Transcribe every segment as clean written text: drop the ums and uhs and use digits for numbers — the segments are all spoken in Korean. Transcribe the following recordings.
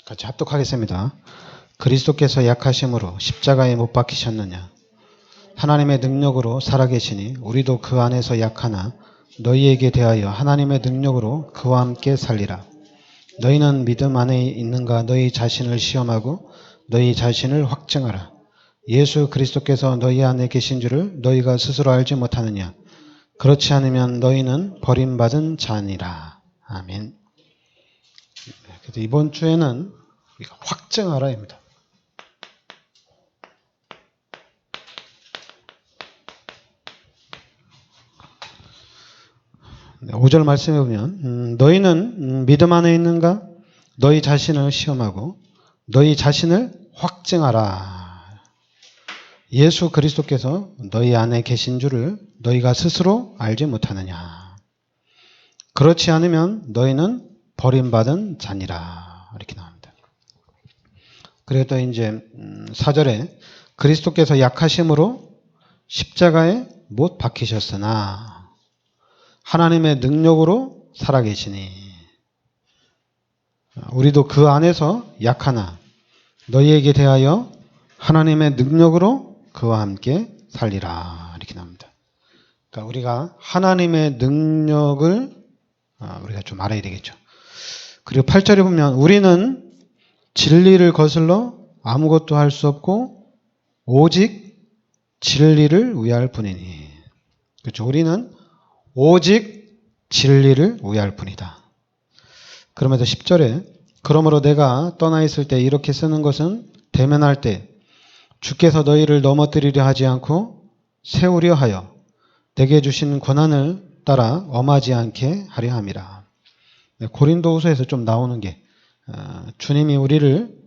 같이 합독하겠습니다. 그리스도께서 약하심으로 십자가에 못 박히셨느냐? 하나님의 능력으로 살아계시니 우리도 그 안에서 약하나 너희에게 대하여 하나님의 능력으로 그와 함께 살리라. 너희는 믿음 안에 있는가 너희 자신을 시험하고 너희 자신을 확증하라. 예수 그리스도께서 너희 안에 계신 줄을 너희가 스스로 알지 못하느냐? 그렇지 않으면 너희는 버림받은 자니라. 아멘. 그래서 이번 주에는 확증하라입니다. 네, 5절 말씀해 보면 너희는 믿음 안에 있는가? 너희 자신을 시험하고 너희 자신을 확증하라. 예수 그리스도께서 너희 안에 계신 줄을 너희가 스스로 알지 못하느냐. 그렇지 않으면 너희는 버림받은 자니라. 이렇게 나옵니다. 그리고 또 이제 4절에 그리스도께서 약하심으로 십자가에 못 박히셨으나 하나님의 능력으로 살아계시니 우리도 그 안에서 약하나 너희에게 대하여 하나님의 능력으로 그와 함께 살리라. 이렇게 나옵니다. 그러니까 우리가 하나님의 능력을 우리가 좀 알아야 되겠죠. 그리고 8절에 보면 우리는 진리를 거슬러 아무것도 할 수 없고 오직 진리를 위할 뿐이니. 그렇죠. 우리는 오직 진리를 위할 뿐이다. 그러면서 10절에 그러므로 내가 떠나 있을 때 이렇게 쓰는 것은 대면할 때 주께서 너희를 넘어뜨리려 하지 않고 세우려 하여 내게 주신 권한을 따라 엄하지 않게 하려 함이라. 고린도후서에서 좀 나오는 게 주님이 우리를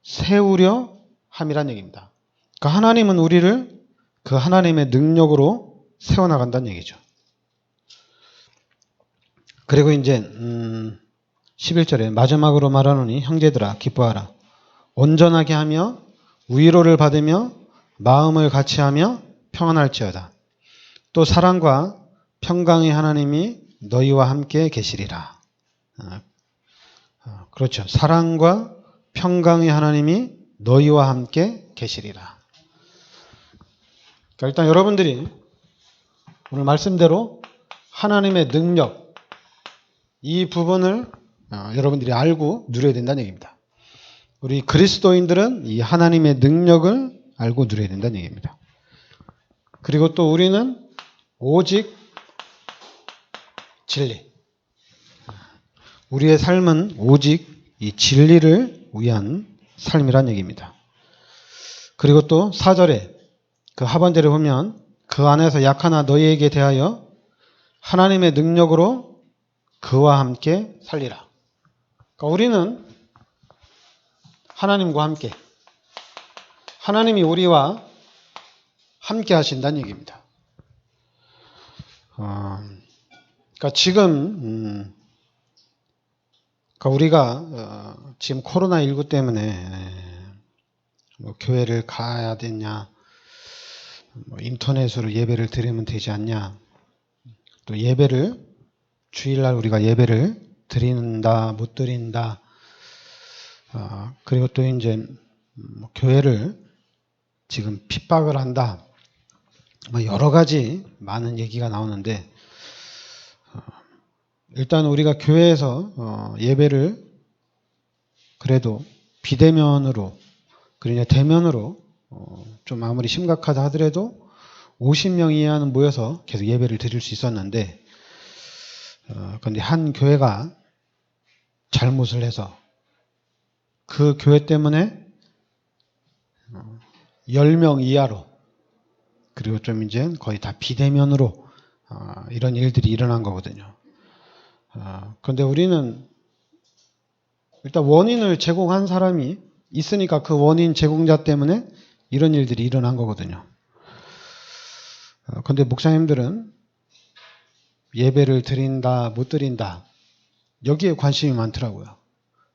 세우려 함이란 얘기입니다. 그러니까 하나님은 우리를 그 하나님의 능력으로 세워나간다는 얘기죠. 그리고 이제 11절에 마지막으로 말하노니 형제들아 기뻐하라. 온전하게 하며 위로를 받으며 마음을 같이하며 평안할지어다. 또 사랑과 평강의 하나님이 너희와 함께 계시리라. 그렇죠. 사랑과 평강의 하나님이 너희와 함께 계시리라. 그러니까 일단 여러분들이 오늘 말씀대로 하나님의 능력 이 부분을 여러분들이 알고 누려야 된다는 얘기입니다. 우리 그리스도인들은 이 하나님의 능력을 알고 누려야 된다는 얘기입니다. 그리고 또 우리는 오직 진리. 우리의 삶은 오직 이 진리를 위한 삶이란 얘기입니다. 그리고 또 4절에 그 하반절에 보면 그 안에서 약하나 너희에게 대하여 하나님의 능력으로 그와 함께 살리라. 그러니까 우리는 하나님과 함께 하나님이 우리와 함께 하신다는 얘기입니다. 그러니까 지금 그러니까 우리가 지금 코로나19 때문에 뭐 교회를 가야 되냐, 뭐 인터넷으로 예배를 드리면 되지 않냐, 또 예배를 주일날 우리가 예배를 드린다, 못 드린다, 그리고 또 이제 교회를 지금 핍박을 한다, 뭐 여러 가지 많은 얘기가 나오는데 일단 우리가 교회에서 예배를 그래도 비대면으로 그러냐 대면으로 좀 아무리 심각하다 하더라도 50명 이하는 모여서 계속 예배를 드릴 수 있었는데 그런데 한 교회가 잘못을 해서 그 교회 때문에 10명 이하로 그리고 좀 이제 거의 다 비대면으로 이런 일들이 일어난 거거든요. 그런데 우리는 일단 원인을 제공한 사람이 있으니까 그 원인 제공자 때문에 이런 일들이 일어난 거거든요. 그런데 목사님들은 예배를 드린다, 못 드린다 여기에 관심이 많더라고요.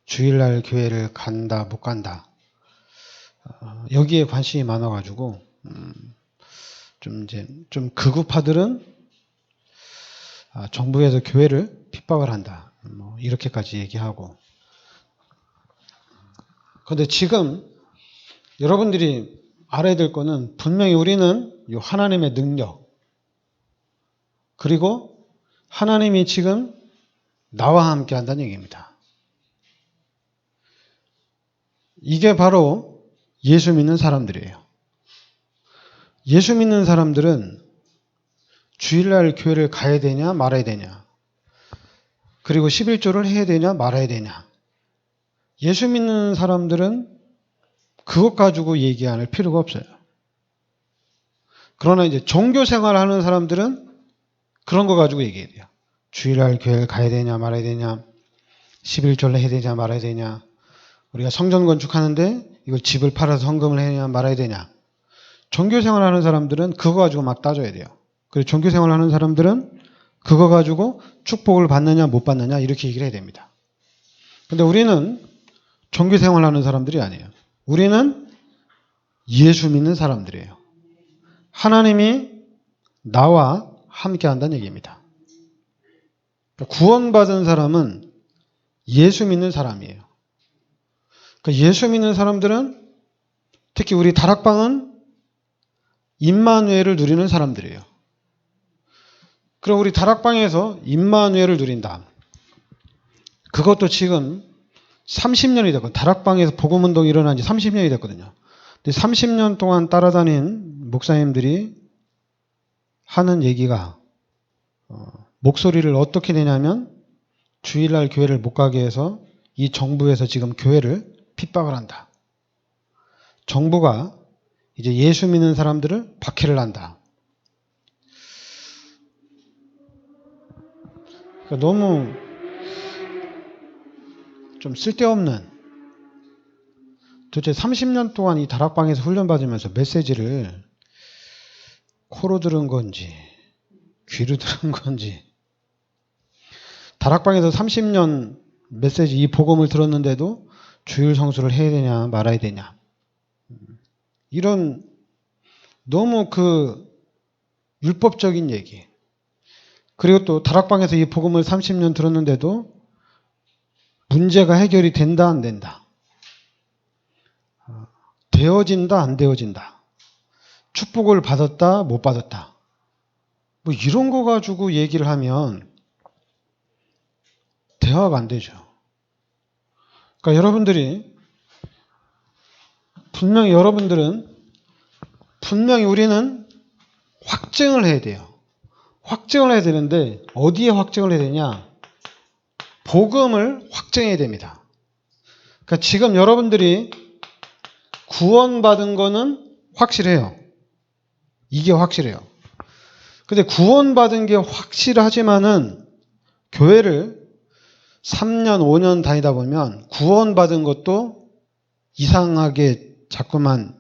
주일날 교회를 간다, 못 간다 여기에 관심이 많아가지고 좀 극우파들은 정부에서 교회를 핍박을 한다, 뭐 이렇게까지 얘기하고 그런데 지금 여러분들이 알아야 될 거는 분명히 우리는 이 하나님의 능력, 그리고 하나님이 지금 나와 함께 한다는 얘기입니다. 이게 바로 예수 믿는 사람들이에요. 예수 믿는 사람들은 주일날 교회를 가야 되냐 말아야 되냐, 그리고 11조를 해야 되냐 말아야 되냐, 예수 믿는 사람들은 그것 가지고 얘기 안 할 필요가 없어요. 그러나 이제 종교 생활하는 사람들은 그런 거 가지고 얘기해야 돼요. 주일날 교회를 가야 되냐 말아야 되냐, 11조를 해야 되냐 말아야 되냐, 우리가 성전 건축하는데 이걸 집을 팔아서 헌금을 해야 되냐 말아야 되냐. 종교 생활하는 사람들은 그거 가지고 막 따져야 돼요. 그리고 종교 생활하는 사람들은 그거 가지고 축복을 받느냐 못 받느냐 이렇게 얘기를 해야 됩니다. 근데 우리는 종교 생활하는 사람들이 아니에요. 우리는 예수 믿는 사람들이에요. 하나님이 나와 함께 한다는 얘기입니다. 구원받은 사람은 예수 믿는 사람이에요. 예수 믿는 사람들은, 특히 우리 다락방은 임마누엘을 누리는 사람들이에요. 그럼 우리 다락방에서 임마누엘을 누린다. 그것도 지금 30년이 됐거든요. 다락방에서 복음운동이 일어난 지 30년이 됐거든요. 근데 30년 동안 따라다닌 목사님들이 하는 얘기가 목소리를 어떻게 내냐면, 주일날 교회를 못 가게 해서 이 정부에서 지금 교회를 핍박을 한다. 정부가 이제 예수 믿는 사람들을 박해를 한다. 그러니까 너무 좀 쓸데없는, 도대체 30년 동안 이 다락방에서 훈련받으면서 메시지를 코로 들은 건지 귀로 들은 건지, 다락방에서 30년 메시지 이 복음을 들었는데도 주일 성수를 해야 되냐 말아야 되냐, 이런 너무 그 율법적인 얘기, 그리고 또 다락방에서 이 복음을 30년 들었는데도 문제가 해결이 된다 안 된다, 되어진다 안 되어진다, 축복을 받았다 못 받았다, 뭐 이런 거 가지고 얘기를 하면 대화가 안 되죠. 그러니까 여러분들이 분명히 우리는 확증을 해야 돼요. 확증을 해야 되는데 어디에 확증을 해야 되냐? 복음을 확증해야 됩니다. 그러니까 지금 여러분들이 구원받은 거는 확실해요. 이게 확실해요. 근데 구원받은 게 확실하지만은 교회를 3년, 5년 다니다 보면 구원받은 것도 이상하게 자꾸만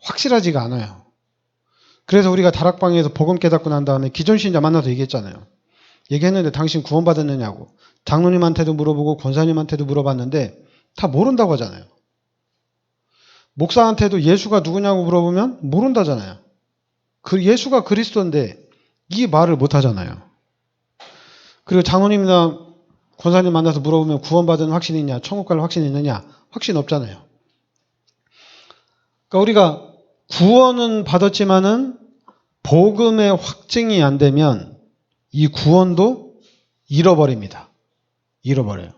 확실하지가 않아요. 그래서 우리가 다락방에서 복음 깨닫고 난 다음에 기존 신자 만나서 얘기했잖아요. 얘기했는데 당신 구원받았느냐고. 장로님한테도 물어보고 권사님한테도 물어봤는데 다 모른다고 하잖아요. 목사한테도 예수가 누구냐고 물어보면 모른다잖아요. 그 예수가 그리스도인데 이 말을 못 하잖아요. 그리고 장로님이나 권사님 만나서 물어보면 구원받은 확신이 있냐, 천국 갈 확신이 있느냐, 확신 없잖아요. 그러니까 우리가 구원은 받았지만은 복음의 확증이 안 되면 이 구원도 잃어버립니다. 잃어버려요.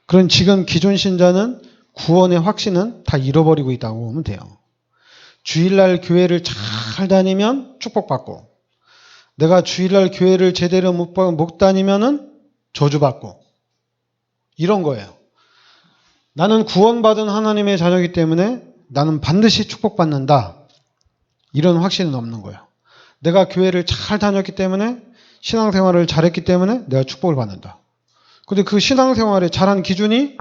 그런 지금 기존 신자는 구원의 확신은 다 잃어버리고 있다고 보면 돼요. 주일날 교회를 잘 다니면 축복받고, 내가 주일날 교회를 제대로 못 다니면은 저주받고, 이런 거예요. 나는 구원받은 하나님의 자녀이기 때문에 나는 반드시 축복받는다, 이런 확신은 없는 거예요. 내가 교회를 잘 다녔기 때문에, 신앙생활을 잘했기 때문에 내가 축복을 받는다. 근데 그 신앙생활에 잘한 기준이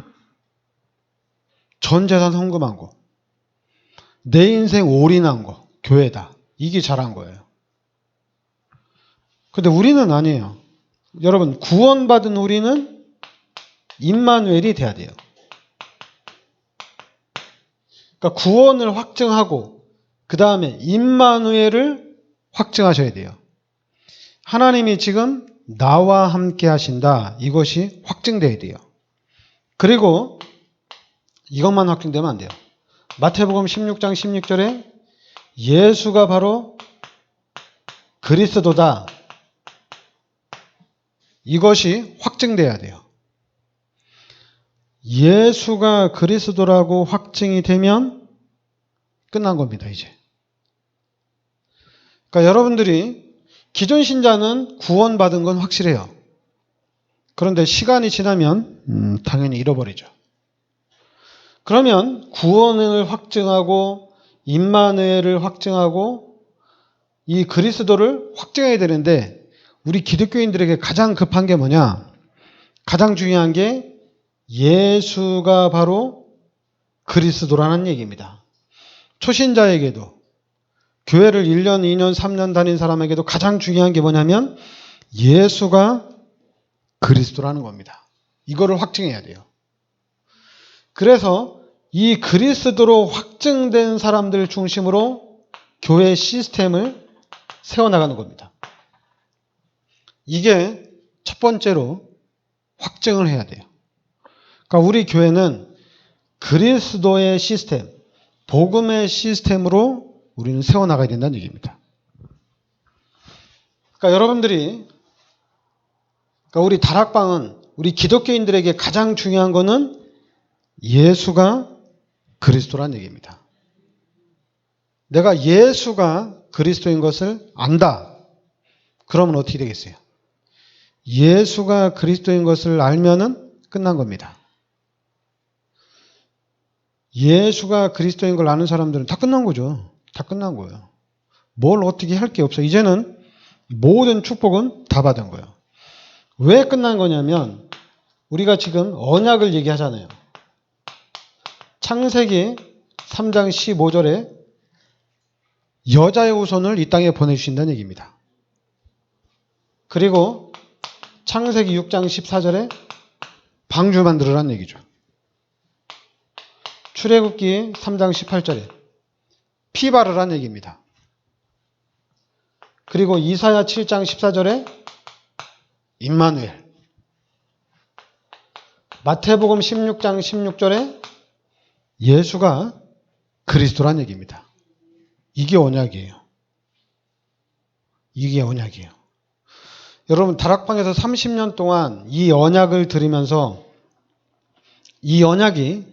전 재산 헌금한 거, 내 인생 올인한 거, 교회다. 이게 잘한 거예요. 근데 우리는 아니에요. 여러분, 구원받은 우리는 임마누엘이 돼야 돼요. 그러니까 구원을 확증하고 그 다음에 임마누엘을 확증하셔야 돼요. 하나님이 지금 나와 함께 하신다. 이것이 확증돼야 돼요. 그리고 이것만 확증되면 안 돼요. 마태복음 16장 16절에 예수가 바로 그리스도다. 이것이 확증돼야 돼요. 예수가 그리스도라고 확증이 되면 끝난 겁니다, 이제. 그러니까 여러분들이 기존 신자는 구원받은 건 확실해요. 그런데 시간이 지나면 당연히 잃어버리죠. 그러면 구원을 확증하고 임마누엘을 확증하고 이 그리스도를 확증해야 되는데 우리 기독교인들에게 가장 급한 게 뭐냐? 가장 중요한 게 예수가 바로 그리스도라는 얘기입니다. 초신자에게도 교회를 1년, 2년, 3년 다닌 사람에게도 가장 중요한 게 뭐냐면 예수가 그리스도라는 겁니다. 이거를 확증해야 돼요. 그래서 이 그리스도로 확증된 사람들 중심으로 교회 시스템을 세워나가는 겁니다. 이게 첫 번째로 확증을 해야 돼요. 그러니까 우리 교회는 그리스도의 시스템, 복음의 시스템으로 우리는 세워나가야 된다는 얘기입니다. 그러니까 여러분들이, 그러니까 우리 다락방은 우리 기독교인들에게 가장 중요한 거는 예수가 그리스도라는 얘기입니다. 내가 예수가 그리스도인 것을 안다. 그러면 어떻게 되겠어요? 예수가 그리스도인 것을 알면은 끝난 겁니다. 예수가 그리스도인 걸 아는 사람들은 다 끝난 거죠. 다 끝난 거예요. 뭘 어떻게 할 게 없어요. 이제는 모든 축복은 다 받은 거예요. 왜 끝난 거냐면 우리가 지금 언약을 얘기하잖아요. 창세기 3장 15절에 여자의 후손을 이 땅에 보내주신다는 얘기입니다. 그리고 창세기 6장 14절에 방주 만들으라는 얘기죠. 출애굽기 3장 18절에 피 바르라는 얘기입니다. 그리고 이사야 7장 14절에 임마누엘, 마태복음 16장 16절에 예수가 그리스도란 얘기입니다. 이게 언약이에요. 이게 언약이에요. 여러분 다락방에서 30년 동안 이 언약을 들으면서 이 언약이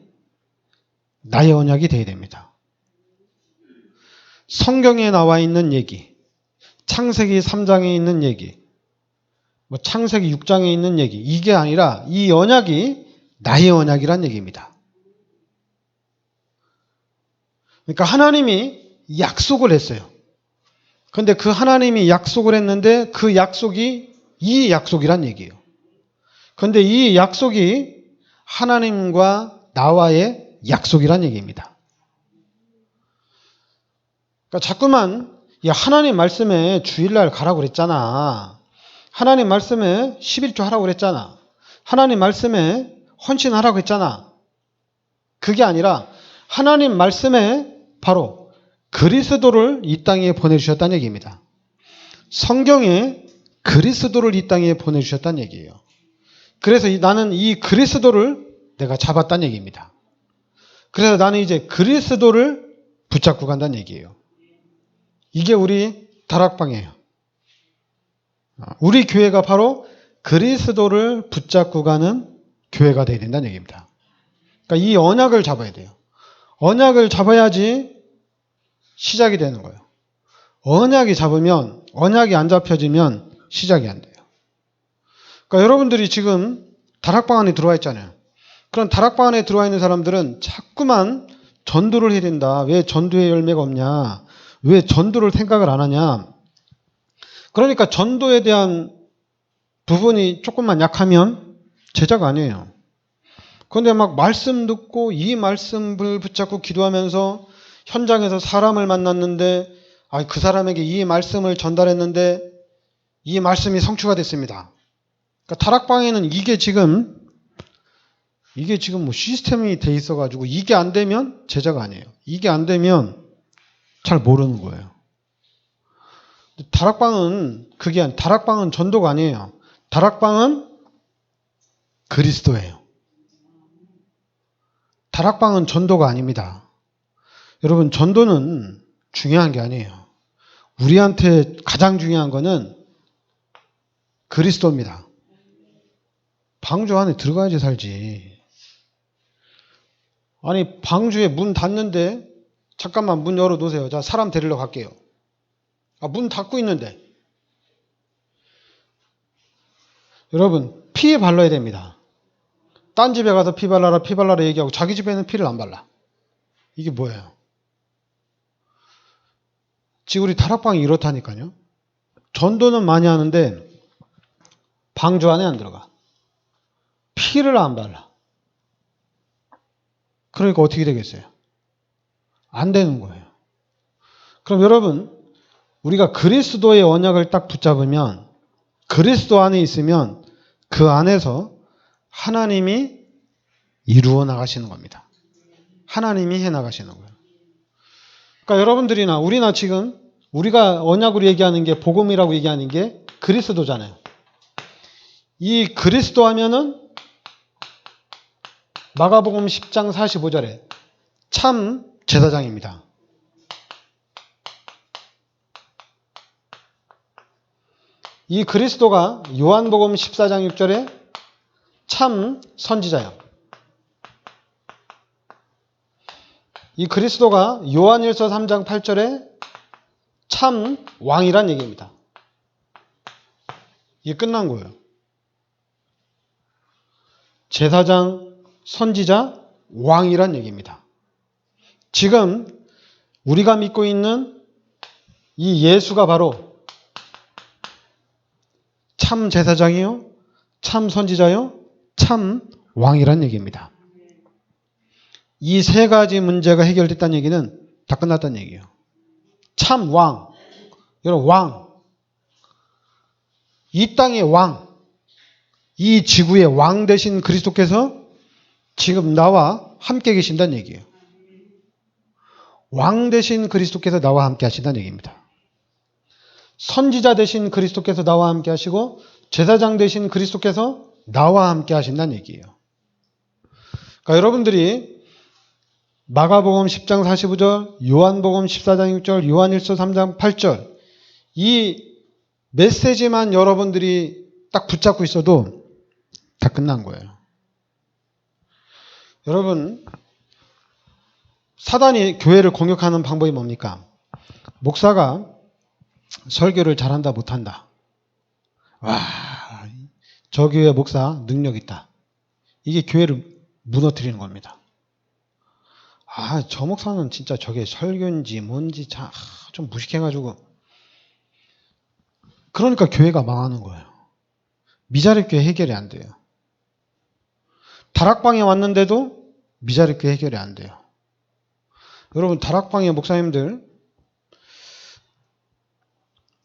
나의 언약이 되어야 됩니다. 성경에 나와 있는 얘기, 창세기 3장에 있는 얘기, 창세기 6장에 있는 얘기, 이게 아니라 이 언약이 나의 언약이란 얘기입니다. 그러니까 하나님이 약속을 했어요. 그런데 그 하나님이 약속을 했는데 그 약속이 이 약속이란 얘기예요. 그런데 이 약속이 하나님과 나와의 약속이란 얘기입니다. 그러니까 자꾸만 하나님 말씀에 주일날 가라고 그랬잖아. 하나님 말씀에 11조 하라고 그랬잖아. 하나님 말씀에 헌신하라고 했잖아. 그게 아니라 하나님 말씀에 바로 그리스도를 이 땅에 보내주셨다는 얘기입니다. 성경에 그리스도를 이 땅에 보내주셨다는 얘기예요. 그래서 나는 이 그리스도를 내가 잡았다는 얘기입니다. 그래서 나는 이제 그리스도를 붙잡고 간다는 얘기예요. 이게 우리 다락방이에요. 우리 교회가 바로 그리스도를 붙잡고 가는 교회가 되어야 된다는 얘기입니다. 그러니까 이 언약을 잡아야 돼요. 언약을 잡아야지 시작이 되는 거예요. 언약이 잡으면, 언약이 안 잡혀지면 시작이 안 돼요. 그러니까 여러분들이 지금 다락방 안에 들어와 있잖아요. 그런 다락방 안에 들어와 있는 사람들은 자꾸만 전도를 해야 된다. 왜 전도의 열매가 없냐? 왜 전도를 생각을 안 하냐? 그러니까 전도에 대한 부분이 조금만 약하면 제자가 아니에요. 그런데 막 말씀 듣고 이 말씀을 붙잡고 기도하면서 현장에서 사람을 만났는데 그 사람에게 이 말씀을 전달했는데 이 말씀이 성취가 됐습니다. 그러니까 다락방에는 이게 지금 뭐 시스템이 돼 있어가지고 이게 안 되면 제자가 아니에요. 이게 안 되면 잘 모르는 거예요. 다락방은 다락방은 전도가 아니에요. 다락방은 그리스도예요. 다락방은 전도가 아닙니다. 여러분, 전도는 중요한 게 아니에요. 우리한테 가장 중요한 거는 그리스도입니다. 방주 안에 들어가야지 살지. 아니, 방주에 문 닫는데 잠깐만 문 열어놓으세요. 자, 사람 데리러 갈게요. 문 닫고 있는데. 여러분, 피에 발라야 됩니다. 딴 집에 가서 피 발라라 얘기하고 자기 집에는 피를 안 발라. 이게 뭐예요? 지금 우리 다락방이 이렇다니까요. 전도는 많이 하는데 방주 안에 안 들어가. 피를 안 발라. 그러니까 어떻게 되겠어요? 안 되는 거예요. 그럼 여러분, 우리가 그리스도의 언약을 딱 붙잡으면, 그리스도 안에 있으면 그 안에서 하나님이 이루어 나가시는 겁니다. 하나님이 해 나가시는 거예요. 그러니까 여러분들이나 우리나 지금 우리가 언약으로 얘기하는 게, 복음이라고 얘기하는 게 그리스도잖아요. 이 그리스도 하면은 마가복음 10장 45절에 참 제사장입니다. 이 그리스도가 요한복음 14장 6절에 참 선지자요. 이 그리스도가 요한일서 3장 8절에 참 왕이란 얘기입니다. 이게 끝난 거예요. 제사장, 선지자, 왕이란 얘기입니다. 지금 우리가 믿고 있는 이 예수가 바로 참 제사장이요, 참 선지자요, 참 왕이란 얘기입니다. 이 세 가지 문제가 해결됐다는 얘기는 다 끝났다는 얘기예요. 참 왕, 여러분 왕, 이 땅의 왕, 이 지구의 왕 되신 그리스도께서 지금 나와 함께 계신다는 얘기예요. 왕 되신 그리스도께서 나와 함께 하신다는 얘기입니다. 선지자 되신 그리스도께서 나와 함께 하시고 제사장 되신 그리스도께서 나와 함께 하신다는 얘기예요. 그러니까 여러분들이 마가복음 10장 45절, 요한복음 14장 6절, 요한일서 3장 8절 이 메시지만 여러분들이 딱 붙잡고 있어도 다 끝난 거예요. 여러분, 사단이 교회를 공격하는 방법이 뭡니까? 목사가 설교를 잘한다 못한다. 와, 저 교회 목사 능력 있다. 이게 교회를 무너뜨리는 겁니다. 저 목사는 진짜 저게 설교인지 뭔지 좀 무식해가지고. 그러니까 교회가 망하는 거예요. 미자립 교회 해결이 안 돼요. 다락방에 왔는데도 미자립 교회 해결이 안 돼요. 여러분, 다락방의 목사님들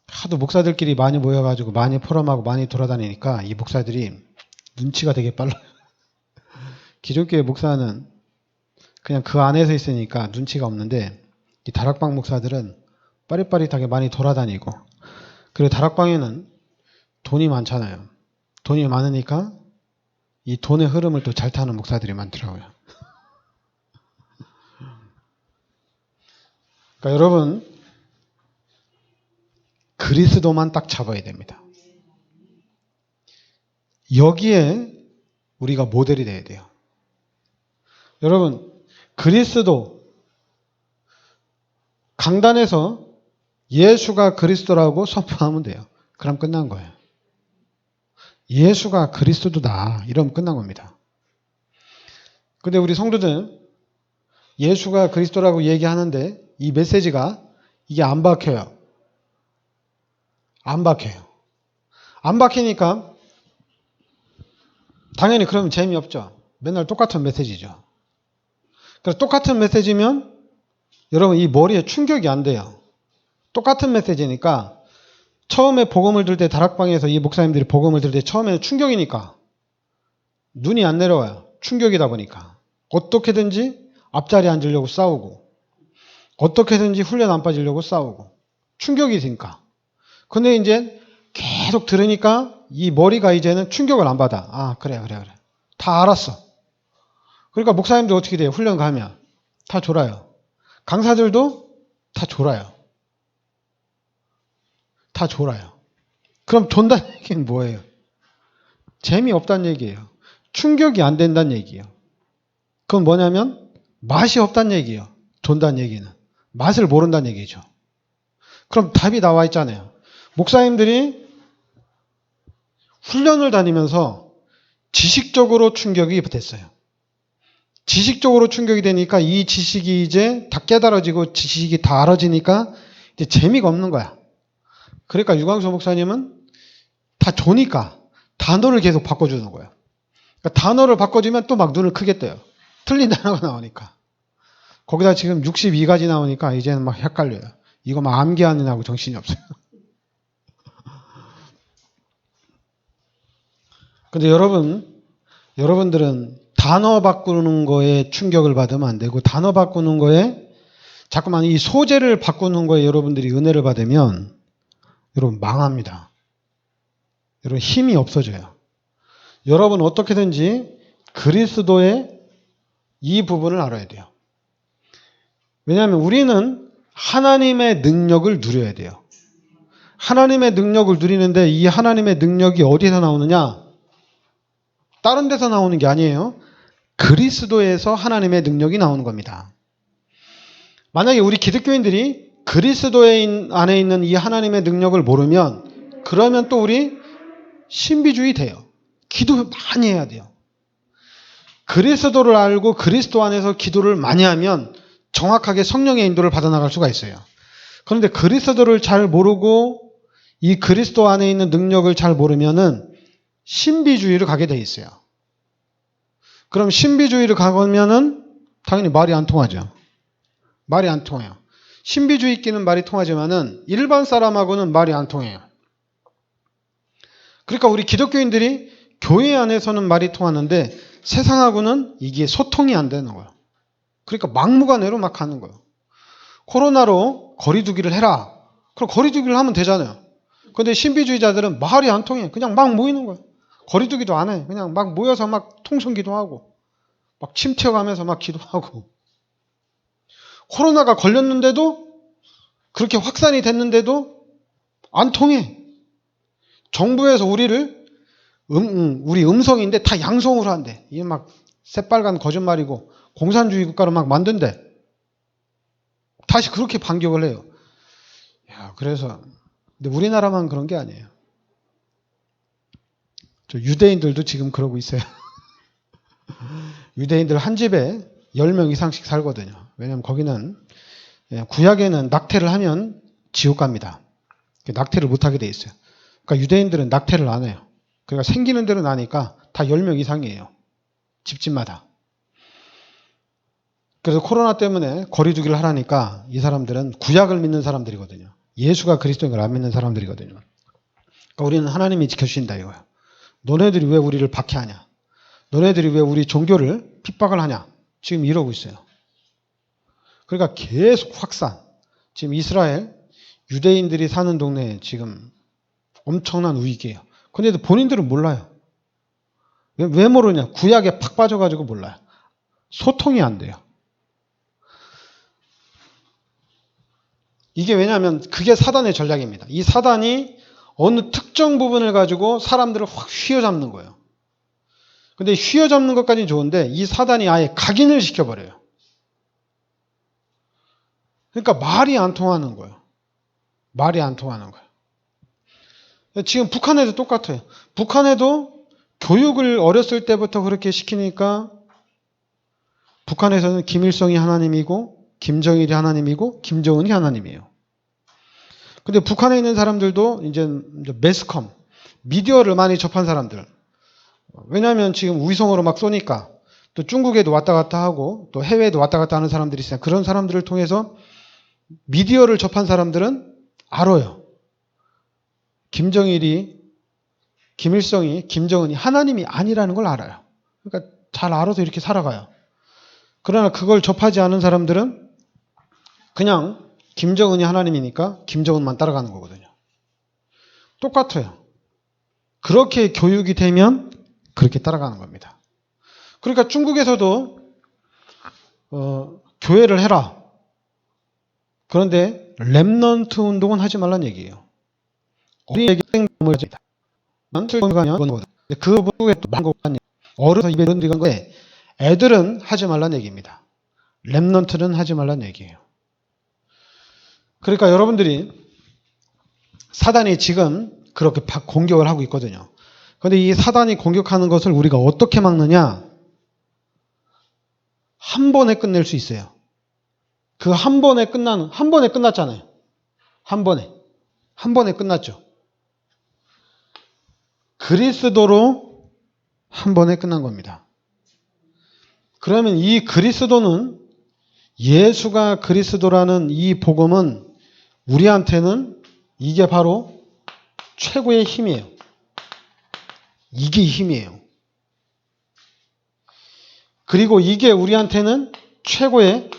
하도 목사들끼리 많이 모여가지고 많이 포럼하고 많이 돌아다니니까 이 목사들이 눈치가 되게 빨라요. 기존교회 목사는 그냥 그 안에서 있으니까 눈치가 없는데 이 다락방 목사들은 빠릿빠릿하게 많이 돌아다니고, 그리고 다락방에는 돈이 많잖아요. 돈이 많으니까 이 돈의 흐름을 또 잘 타는 목사들이 많더라고요. 그러니까 여러분, 그리스도만 딱 잡아야 됩니다. 여기에 우리가 모델이 돼야 돼요. 여러분, 그리스도, 강단에서 예수가 그리스도라고 선포하면 돼요. 그럼 끝난 거예요. 예수가 그리스도다 이러면 끝난 겁니다. 근데 우리 성도들 예수가 그리스도라고 얘기하는데 이 메시지가 이게 안 박혀요. 안 박혀요. 안 박히니까 당연히 그러면 재미없죠. 맨날 똑같은 메시지죠. 그래서 똑같은 메시지면 여러분 이 머리에 충격이 안 돼요. 똑같은 메시지니까 처음에 복음을 들 때 다락방에서 이 목사님들이 복음을 들 때 처음에는 충격이니까 눈이 안 내려와요. 충격이다 보니까. 어떻게든지 앞자리에 앉으려고 싸우고 어떻게든지 훈련 안 빠지려고 싸우고 충격이 있으니까. 근데 이제 계속 들으니까 이 머리가 이제는 충격을 안 받아. 그래. 다 알았어. 그러니까 목사님들 어떻게 돼요? 훈련 가면 다 졸아요. 강사들도 다 졸아요. 다 졸아요. 그럼 존다는 얘기는 뭐예요? 재미없다는 얘기예요. 충격이 안 된다는 얘기예요. 그건 뭐냐면 맛이 없다는 얘기예요. 존다는 얘기는. 맛을 모른다는 얘기죠. 그럼 답이 나와 있잖아요. 목사님들이 훈련을 다니면서 지식적으로 충격이 됐어요. 지식적으로 충격이 되니까 이 지식이 이제 다 깨달아지고 지식이 다 알아지니까 이제 재미가 없는 거야. 그러니까 유광수 목사님은 다 조니까 단어를 계속 바꿔주는 거예요. 그러니까 단어를 바꿔주면 또 막 눈을 크게 떠요. 틀린 단어가 나오니까. 거기다 지금 62가지 나오니까 이제는 막 헷갈려요. 이거 막 암기하느냐고 정신이 없어요. 근데 여러분들은 단어 바꾸는 거에 충격을 받으면 안 되고, 단어 바꾸는 거에, 자꾸만 이 소재를 바꾸는 거에 여러분들이 은혜를 받으면, 여러분 망합니다. 여러분 힘이 없어져요. 여러분 어떻게든지 그리스도의 이 부분을 알아야 돼요. 왜냐하면 우리는 하나님의 능력을 누려야 돼요. 하나님의 능력을 누리는데 이 하나님의 능력이 어디서 나오느냐? 다른 데서 나오는 게 아니에요. 그리스도에서 하나님의 능력이 나오는 겁니다. 만약에 우리 기독교인들이 그리스도 안에 있는 이 하나님의 능력을 모르면, 그러면 또 우리 신비주의 돼요. 기도 많이 해야 돼요. 그리스도를 알고 그리스도 안에서 기도를 많이 하면 정확하게 성령의 인도를 받아나갈 수가 있어요. 그런데 그리스도를 잘 모르고 이 그리스도 안에 있는 능력을 잘 모르면은 신비주의를 가게 돼 있어요. 그럼 신비주의를 가면은 당연히 말이 안 통하죠. 말이 안 통해요. 신비주의끼는 말이 통하지만은 일반 사람하고는 말이 안 통해요. 그러니까 우리 기독교인들이 교회 안에서는 말이 통하는데 세상하고는 이게 소통이 안 되는 거예요. 그러니까 막무가내로 막 하는 거예요. 코로나로 거리두기를 해라. 그럼 거리두기를 하면 되잖아요. 근데 신비주의자들은 말이 안 통해. 그냥 막 모이는 거예요. 거리두기도 안 해. 그냥 막 모여서 막 통성기도하고 막 침 튀어가면서 막 기도하고. 코로나가 걸렸는데도, 그렇게 확산이 됐는데도 안 통해. 정부에서 우리 음성인데 다 양성으로 한대. 이게 막 새빨간 거짓말이고 공산주의 국가로 막 만든대. 다시 그렇게 반격을 해요. 야, 그래서 근데 우리나라만 그런 게 아니에요. 저 유대인들도 지금 그러고 있어요. 유대인들 한 집에 10명 이상씩 살거든요. 왜냐하면 거기는 구약에는 낙태를 하면 지옥 갑니다. 낙태를 못하게 돼 있어요. 그러니까 유대인들은 낙태를 안 해요. 그러니까 생기는 대로 나니까 다 10명 이상이에요. 집집마다. 그래서 코로나 때문에 거리두기를 하라니까 이 사람들은 구약을 믿는 사람들이거든요. 예수가 그리스도인 걸 안 믿는 사람들이거든요. 그러니까 우리는 하나님이 지켜주신다 이거예요. 너네들이 왜 우리를 박해하냐? 너네들이 왜 우리 종교를 핍박을 하냐? 지금 이러고 있어요. 그러니까 계속 확산. 지금 이스라엘 유대인들이 사는 동네에 지금 엄청난 위기예요. 그런데 본인들은 몰라요. 왜 모르냐? 구약에 팍 빠져가지고 몰라요. 소통이 안 돼요. 이게 왜냐하면 그게 사단의 전략입니다. 이 사단이 어느 특정 부분을 가지고 사람들을 확 휘어잡는 거예요. 근데 휘어잡는 것까지는 좋은데 이 사단이 아예 각인을 시켜버려요. 그러니까 말이 안 통하는 거예요. 말이 안 통하는 거예요. 지금 북한에도 똑같아요. 북한에도 교육을 어렸을 때부터 그렇게 시키니까 북한에서는 김일성이 하나님이고 김정일이 하나님이고 김정은이 하나님이에요. 근데 북한에 있는 사람들도 이제 매스컴, 미디어를 많이 접한 사람들. 왜냐하면 지금 위성으로 막 쏘니까 또 중국에도 왔다 갔다 하고 또 해외에도 왔다 갔다 하는 사람들이 있어요. 그런 사람들을 통해서 미디어를 접한 사람들은 알아요. 김정일이, 김일성이, 김정은이 하나님이 아니라는 걸 알아요. 그러니까 잘 알아서 이렇게 살아가요. 그러나 그걸 접하지 않은 사람들은 그냥 김정은이 하나님이니까 김정은만 따라가는 거거든요. 똑같아요. 그렇게 교육이 되면 그렇게 따라가는 겁니다. 그러니까 중국에서도 교회를 해라. 그런데 렘넌트 운동은 하지 말란 얘기예요. 어린이에게 생명을 합니다. 그 부분에 또 많은 거 어른서 입에 넣는 거에 애들은 하지 말란 얘기입니다. 렘넌트는 하지 말란 얘기예요. 그러니까 여러분들이 사단이 지금 그렇게 공격을 하고 있거든요. 그런데 이 사단이 공격하는 것을 우리가 어떻게 막느냐? 한 번에 끝낼 수 있어요. 그 한 번에 끝났잖아요. 한 번에 끝났죠. 그리스도로 한 번에 끝난 겁니다. 그러면 이 그리스도는 예수가 그리스도라는 이 복음은 우리한테는 이게 바로 최고의 힘이에요. 이게 힘이에요. 그리고 이게 우리한테는 최고의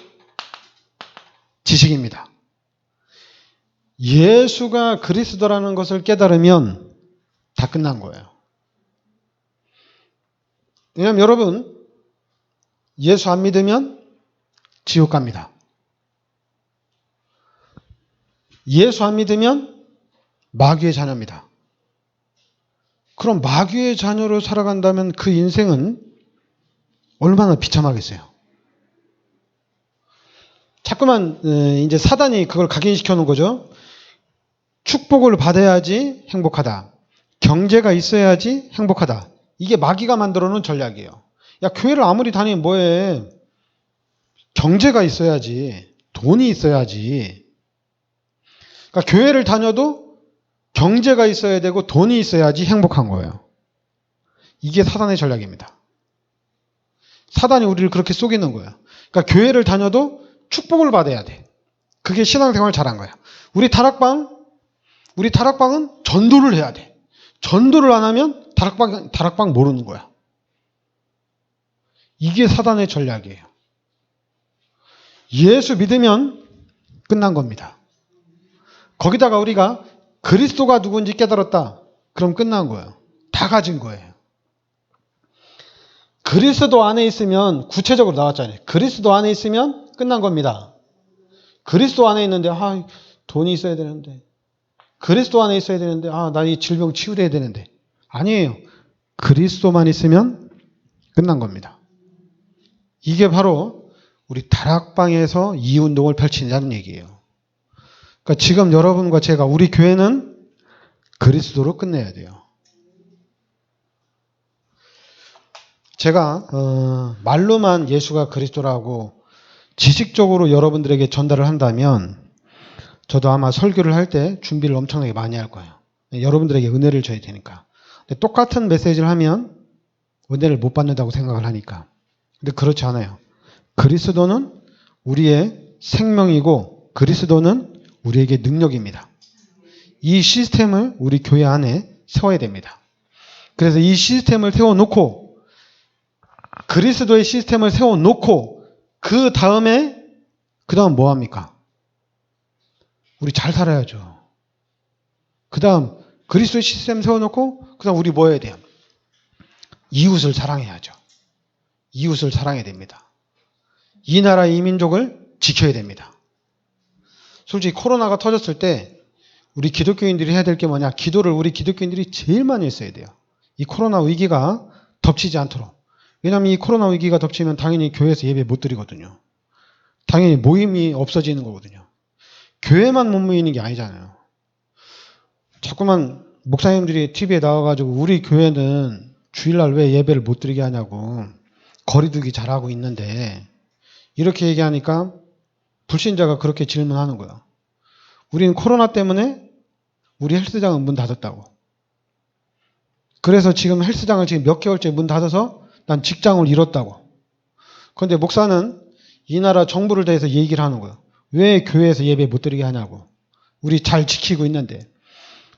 지식입니다. 예수가 그리스도라는 것을 깨달으면 다 끝난 거예요. 왜냐하면 여러분, 예수 안 믿으면 지옥 갑니다. 예수 안 믿으면 마귀의 자녀입니다. 그럼 마귀의 자녀로 살아간다면 그 인생은 얼마나 비참하겠어요. 자꾸만 이제 사단이 그걸 각인시켜 놓은 거죠. 축복을 받아야지 행복하다. 경제가 있어야지 행복하다. 이게 마귀가 만들어 놓은 전략이에요. 야, 교회를 아무리 다니면 뭐해. 경제가 있어야지. 돈이 있어야지. 그러니까 교회를 다녀도 경제가 있어야 되고 돈이 있어야지 행복한 거예요. 이게 사단의 전략입니다. 사단이 우리를 그렇게 속이는 거예요. 그러니까 교회를 다녀도 축복을 받아야 돼. 그게 신앙생활 잘한 거야. 우리 다락방은 전도를 해야 돼. 전도를 안 하면 다락방 모르는 거야. 이게 사단의 전략이에요. 예수 믿으면 끝난 겁니다. 거기다가 우리가 그리스도가 누군지 깨달았다. 그럼 끝난 거예요. 다 가진 거예요. 그리스도 안에 있으면 구체적으로 나왔잖아요. 그리스도 안에 있으면 끝난 겁니다. 그리스도 안에 있는데 돈이 있어야 되는데 그리스도 안에 있어야 되는데 나 이 질병 치유돼야 되는데 아니에요. 그리스도만 있으면 끝난 겁니다. 이게 바로 우리 다락방에서 이 운동을 펼치자는 얘기예요. 그러니까 지금 여러분과 제가 우리 교회는 그리스도로 끝내야 돼요. 제가 말로만 예수가 그리스도라고 지식적으로 여러분들에게 전달을 한다면 저도 아마 설교를 할 때 준비를 엄청나게 많이 할 거예요. 여러분들에게 은혜를 줘야 되니까. 근데 똑같은 메시지를 하면 은혜를 못 받는다고 생각을 하니까. 근데 그렇지 않아요. 그리스도는 우리의 생명이고 그리스도는 우리에게 능력입니다. 이 시스템을 우리 교회 안에 세워야 됩니다. 그래서 이 시스템을 세워놓고 그리스도의 시스템을 세워놓고 그 다음 뭐 합니까? 우리 잘 살아야죠. 그 다음 그리스도의 시스템 세워놓고 그 다음 우리 뭐 해야 돼요? 이웃을 사랑해야죠. 이웃을 사랑해야 됩니다. 이 나라 이 민족을 지켜야 됩니다. 솔직히 코로나가 터졌을 때 우리 기독교인들이 해야 될 게 뭐냐? 기도를 우리 기독교인들이 제일 많이 했어야 돼요. 이 코로나 위기가 덮치지 않도록. 왜냐하면 이 코로나 위기가 덮치면 당연히 교회에서 예배 못 드리거든요. 당연히 모임이 없어지는 거거든요. 교회만 못 모이는 게 아니잖아요. 자꾸만 목사님들이 TV에 나와가지고 우리 교회는 주일날 왜 예배를 못 드리게 하냐고 거리두기 잘하고 있는데 이렇게 얘기하니까 불신자가 그렇게 질문하는 거예요. 우리는 코로나 때문에 우리 헬스장은 문 닫았다고. 그래서 지금 헬스장을 지금 몇 개월째 문 닫아서 난 직장을 잃었다고. 그런데 목사는 이 나라 정부를 대해서 얘기를 하는 거예요. 왜 교회에서 예배 못 드리게 하냐고. 우리 잘 지키고 있는데.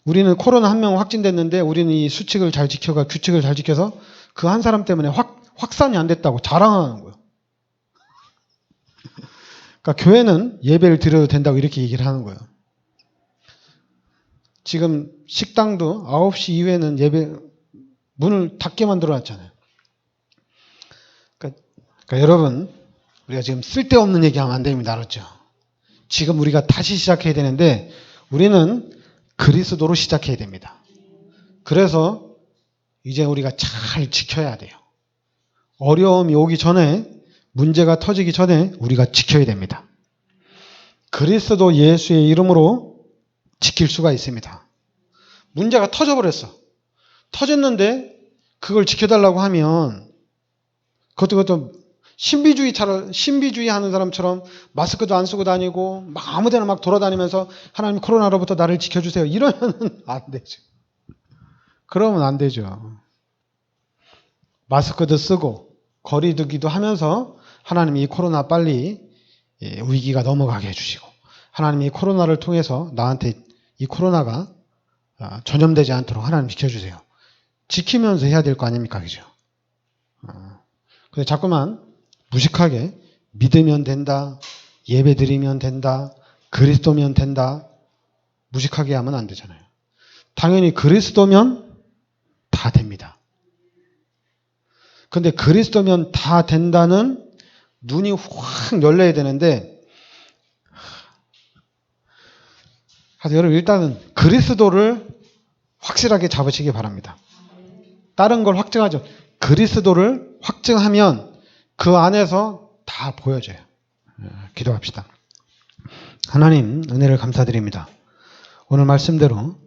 우리는 코로나 한 명 확진됐는데 우리는 이 수칙을 잘 지켜가 규칙을 잘 지켜서 그 한 사람 때문에 확산이 안 됐다고 자랑하는 거예요. 그러니까 교회는 예배를 드려도 된다고 이렇게 얘기를 하는 거예요. 지금 식당도 9시 이후에는 예배 문을 닫게 만들어 놨잖아요. 그러니까 여러분 우리가 지금 쓸데없는 얘기하면 안 됩니다. 알았죠? 지금 우리가 다시 시작해야 되는데 우리는 그리스도로 시작해야 됩니다. 그래서 이제 우리가 잘 지켜야 돼요. 어려움이 오기 전에, 문제가 터지기 전에 우리가 지켜야 됩니다. 그리스도 예수의 이름으로 지킬 수가 있습니다. 문제가 터져버렸어. 터졌는데 그걸 지켜달라고 하면 그것도 신비주의 하는 사람처럼 마스크도 안 쓰고 다니고 막 아무데나 막 돌아다니면서 하나님 코로나로부터 나를 지켜주세요. 이러면 안 되죠. 그러면 안 되죠. 마스크도 쓰고 거리두기도 하면서 하나님이 이 코로나 빨리 위기가 넘어가게 해주시고 하나님이 이 코로나를 통해서 나한테 이 코로나가 전염되지 않도록 하나님 지켜주세요. 지키면서 해야 될 거 아닙니까? 그죠? 근데 자꾸만 무식하게 믿으면 된다, 예배 드리면 된다, 그리스도면 된다, 무식하게 하면 안 되잖아요. 당연히 그리스도면 다 됩니다. 근데 그리스도면 다 된다는 눈이 확 열려야 되는데, 여러분 일단은 그리스도를 확실하게 잡으시기 바랍니다. 다른 걸 확증하죠. 그리스도를 확증하면 그 안에서 다 보여져요. 기도합시다. 하나님 은혜를 감사드립니다. 오늘 말씀대로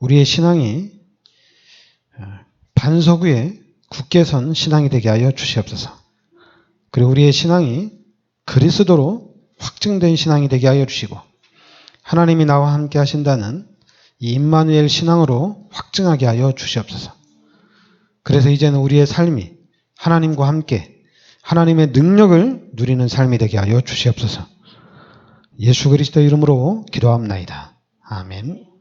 우리의 신앙이 반석 위에 굳게 선 신앙이 되게 하여 주시옵소서. 그리고 우리의 신앙이 그리스도로 확증된 신앙이 되게 하여 주시고 하나님이 나와 함께 하신다는 이 임마누엘 신앙으로 확증하게 하여 주시옵소서. 그래서 이제는 우리의 삶이 하나님과 함께 하나님의 능력을 누리는 삶이 되게 하여 주시옵소서. 예수 그리스도 이름으로 기도합나이다. 아멘.